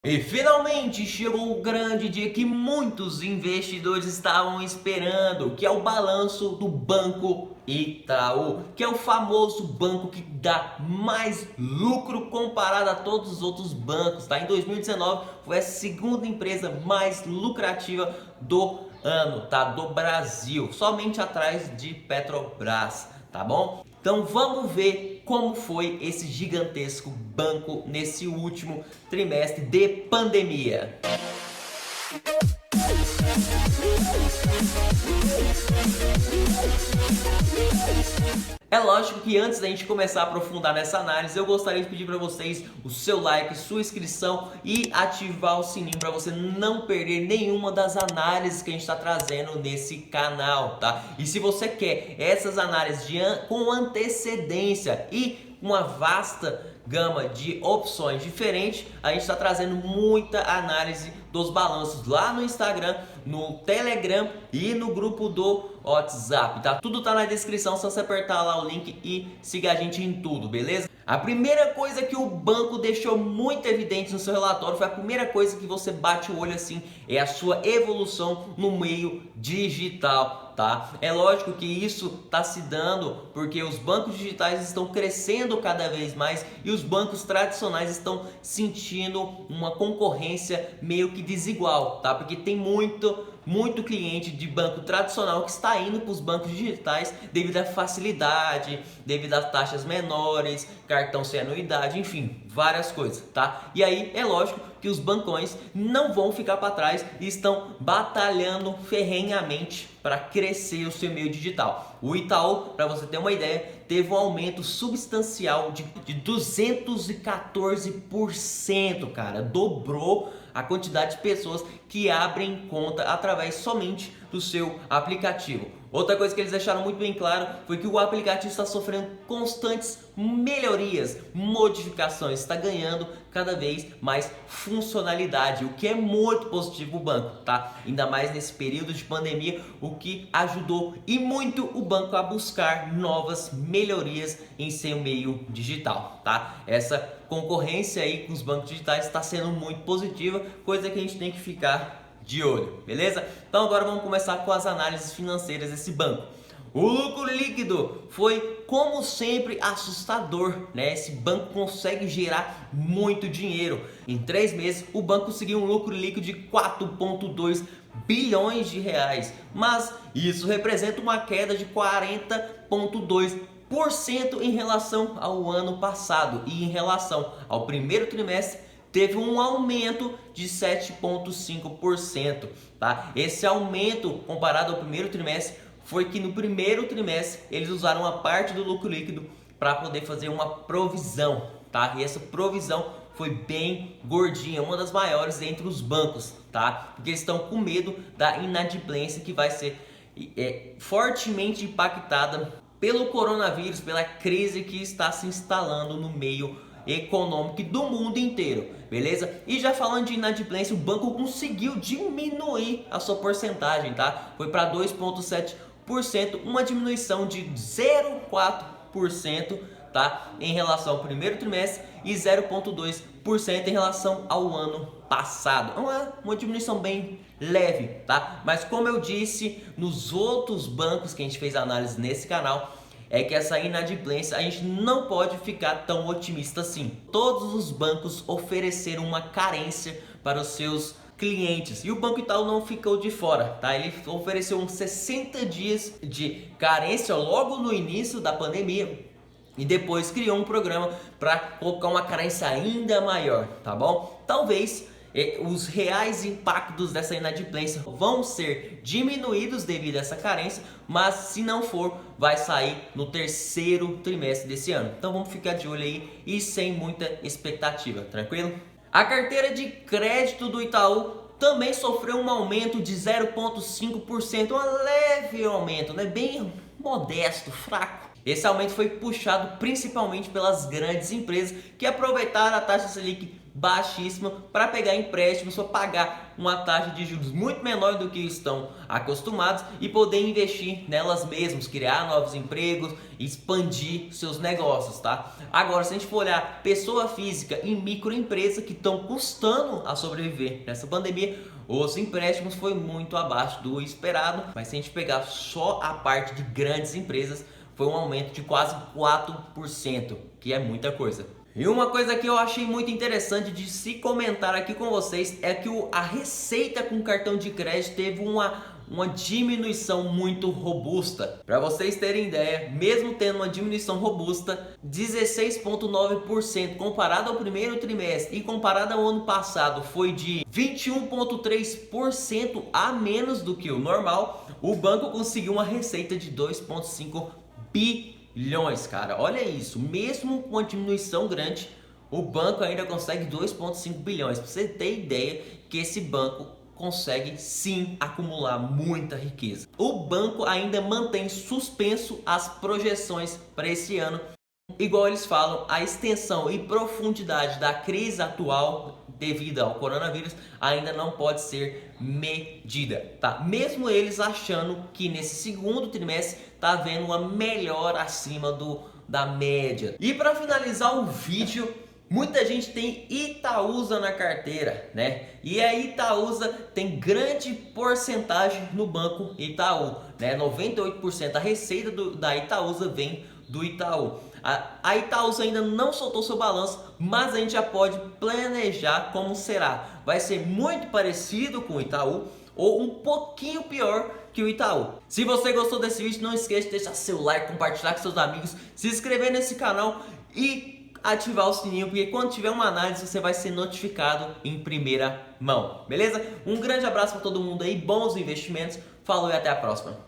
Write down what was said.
E finalmente chegou o grande dia que muitos investidores estavam esperando, que é o balanço do Banco Itaú, que é o famoso banco que dá mais lucro comparado a todos os outros bancos, tá? Em 2019 foi a segunda empresa mais lucrativa do ano, tá? Do Brasil, somente atrás de Petrobras, tá bom? Então vamos ver como foi esse gigantesco banco nesse último trimestre de pandemia. É lógico que antes da gente começar a aprofundar nessa análise, eu gostaria de pedir para vocês o seu like, sua inscrição e ativar o sininho para você não perder nenhuma das análises que a gente está trazendo nesse canal, tá? E se você quer essas análises com antecedência e uma vasta gama de opções diferentes, a gente está trazendo muita análise dos balanços lá no Instagram, no Telegram e no grupo do WhatsApp, tá? Tudo tá na descrição, só você apertar lá o link e siga a gente em tudo, beleza? A primeira coisa que o banco deixou muito evidente no seu relatório foi a primeira coisa que você bate o olho assim, é a sua evolução no meio digital, tá? É lógico que isso está se dando porque os bancos digitais estão crescendo cada vez mais e os bancos tradicionais estão sentindo uma concorrência meio que desigual, tá? Porque tem muito cliente de banco tradicional que está indo para os bancos digitais devido à facilidade, devido a taxas menores, cartão sem anuidade, enfim, várias coisas, tá? E aí é lógico que os bancões não vão ficar para trás e estão batalhando ferrenhamente para crescer o seu meio digital. O Itaú, para você ter uma ideia, teve um aumento substancial de 214%, cara, dobrou a quantidade de pessoas que abrem conta através somente do seu aplicativo. Outra coisa que eles deixaram muito bem claro foi que o aplicativo está sofrendo constantes melhorias, modificações, está ganhando cada vez mais funcionalidade, o que é muito positivo para o banco, tá? Ainda mais nesse período de pandemia, o que ajudou e muito o banco a buscar novas melhorias em seu meio digital, tá? Essa concorrência aí com os bancos digitais está sendo muito positiva, coisa que a gente tem que ficar de olho, beleza? Então agora vamos começar com as análises financeiras desse banco. O lucro líquido foi, como sempre, assustador, né? Esse banco consegue gerar muito dinheiro. Em 3 meses, o banco conseguiu um lucro líquido de 4,2 bilhões de reais, mas isso representa uma queda de 40,2% em relação ao ano passado e em relação ao primeiro trimestre teve um aumento de 7,5%, tá? Esse aumento comparado ao primeiro trimestre foi que no primeiro trimestre eles usaram uma parte do lucro líquido para poder fazer uma provisão, tá? E essa provisão foi bem gordinha, uma das maiores entre os bancos, tá? Porque eles estão com medo da inadimplência que vai ser fortemente impactada pelo coronavírus, pela crise que está se instalando no meio econômico do mundo inteiro, beleza? E já falando de inadimplência, o banco conseguiu diminuir a sua porcentagem, tá? Foi para 2,7%, uma diminuição de 0,4%, tá? Em relação ao primeiro trimestre e 0,2% em relação ao ano passado. Uma diminuição bem leve, tá? Mas como eu disse nos outros bancos que a gente fez análise nesse canal, é que essa inadimplência a gente não pode ficar tão otimista assim. Todos os bancos ofereceram uma carência para os seus clientes e o Banco Itaú não ficou de fora, tá? Ele ofereceu uns 60 dias de carência logo no início da pandemia e depois criou um programa para colocar uma carência ainda maior, tá bom? Talvez os reais impactos dessa inadimplência vão ser diminuídos devido a essa carência, mas se não for, vai sair no terceiro trimestre desse ano. Então vamos ficar de olho aí e sem muita expectativa, tranquilo? A carteira de crédito do Itaú também sofreu um aumento de 0,5%, um leve aumento, né? Bem modesto, fraco. Esse aumento foi puxado principalmente pelas grandes empresas que aproveitaram a taxa Selic baixíssima para pegar empréstimos, para pagar uma taxa de juros muito menor do que estão acostumados e poder investir nelas mesmas, criar novos empregos, expandir seus negócios, tá? Agora, se a gente for olhar pessoa física e microempresa que estão custando a sobreviver nessa pandemia, os empréstimos foi muito abaixo do esperado, mas se a gente pegar só a parte de grandes empresas, foi um aumento de quase 4%, que é muita coisa. E uma coisa que eu achei muito interessante de se comentar aqui com vocês é que a receita com cartão de crédito teve uma diminuição muito robusta. Para vocês terem ideia, mesmo tendo uma diminuição robusta, 16,9% comparado ao primeiro trimestre e comparado ao ano passado foi de 21,3% a menos do que o normal, o banco conseguiu uma receita de 2,5 bilhões, cara. Olha isso, mesmo com uma diminuição grande, o banco ainda consegue 2,5 bilhões. Pra você ter ideia que esse banco consegue sim acumular muita riqueza. O banco ainda mantém suspenso as projeções para esse ano. Igual eles falam, a extensão e profundidade da crise atual devido ao coronavírus ainda não pode ser medida, tá? Mesmo eles achando que nesse segundo trimestre tá havendo uma melhora acima da média. E para finalizar o vídeo, muita gente tem Itaúsa na carteira, né? E a Itaúsa tem grande porcentagem no Banco Itaú, né? 98% da receita da Itaúsa vem do Itaú. A Itaúsa ainda não soltou seu balanço, mas a gente já pode planejar como será. Vai ser muito parecido com o Itaú ou um pouquinho pior que o Itaú. Se você gostou desse vídeo, não esqueça de deixar seu like, compartilhar com seus amigos, se inscrever nesse canal e ativar o sininho, porque quando tiver uma análise você vai ser notificado em primeira mão, beleza? Um grande abraço para todo mundo aí, bons investimentos, falou e até a próxima.